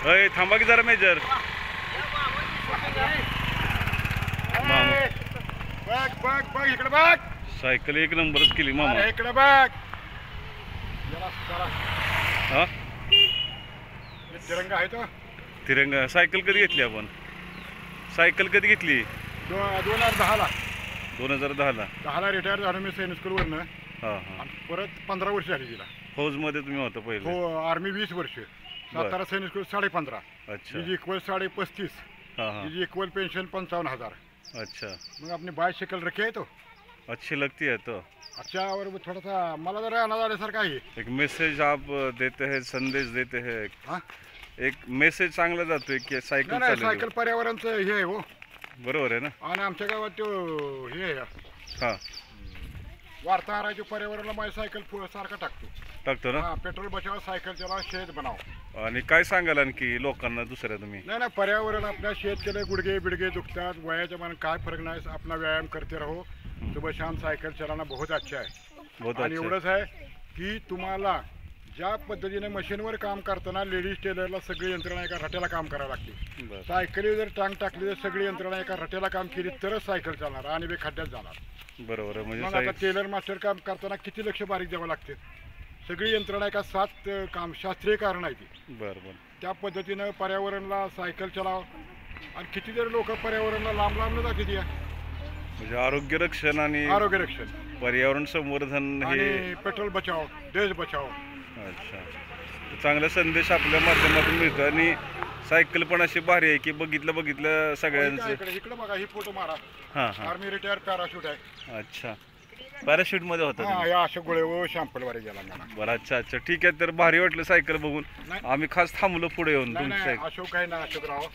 अय थांबा की जरा मेजर. बघ बघ बघ इकडे बघ. सायकल एक नंबरच केली मामा. इकडे बघ. हा तिरंगा आहे तो. तिरंगा. सायकल कधी घेतली आपण? सायकल कधी घेतली? 2010ला. 2010ला. 10ला रिटायर झालो मी सैनिक स्कूलवरनं. हा हा. परत 15 वर्ष झाली तिला. फौजमध्ये तुम्ही होता पहिले? हो, आर्मी 20 वर्ष. सातारा सैनिक स्कूल 15.5. अच्छा. जी इक्वल 35.5. हाँ हाँ. जी इक्वल पेंशन 55,000. अच्छा. मग अपनी बाइसिकल रखी है तो अच्छी लगती है तो. अच्छा. और वो थोड़ा सा मला जरा आनंद आल्यासारखा आहे. एक मैसेज आप देते हैं, संदेश देते हैं. हा? एक मेसेज चांगला जातोय की सायकल नाही, चालू. सायकल पर्यावरणचं हे आहे हो. बरोबर आहे ना. आणि आमच्या गावात तो हे आहे, हा वार्ताहराच्या पर्यावरणाला माझी सायकल सारखा टाकतो ना. हा, पेट्रोल बचाव, सायकल चलाव, शेत बनाव. आणि काय सांगाल आणखी लोकांना दुसऱ्या तुम्ही? नाही पर्यावरण आपल्या शेत केलं, गुडघे बिडगे दुखतात, वयाच्या मानाने काय फरक नाही, अपना व्यायाम करते रहो. सुबह शाम सायकल चलाना बहुत अच्छा आहे. बहुत आणि अच्छा. एवढंच आहे की तुम्हाला ज्या पद्धतीने मशीनवर काम करताना लेडीज टेलरला सगळी यंत्रणा एका रट्याला काम करावं लागते. बरं. सायकली जर टांग टाकली तर सगळी यंत्रणा एका रट्याला काम केली तरच सायकल चालणार आणि बे खड्ड्यात जाणार. बरोबर आहे. मग आता म्हणजे टेलर मास्टर काम करताना किती लक्ष बारीक द्यावं लागते. सगळी यंत्रणा एका सात काम शास्त्रीय कारण आहे ती. बरं बरं. त्या पद्धतीनं पर्यावरणला सायकल चलाव. आणि कितीतरी लोक पर्यावरणला लांब लांब जाते ती. म्हणजे आरोग्य रक्षण आणि आरोग्य रक्षण, पर्यावरण संवर्धन हे. आणि पेट्रोल बचाव, देश बचाव. अच्छा. चांगला संदेश आपल्या माध्यमातून मिळतो. आणि सायकल पण अशी भारी आहे की बघितलं सगळ्यांचं. इकडे बघा, ही फोटो मारा. हां हां. आर्मी रिटायर पॅराशूट आहे. अच्छा. पॅराशूट मध्ये होता हा, तुम्ही? या अशोक गोळे शॅम्पल वारे गेला मला. बरं. अच्छा अच्छा. ठीक आहे. तर भारी वाटलं सायकल बघून. नाही. आम्ही खास थांबलो पुढे येऊन नाही तुमची नाही, सायकल. अशोक आहे ना, अशोकराव.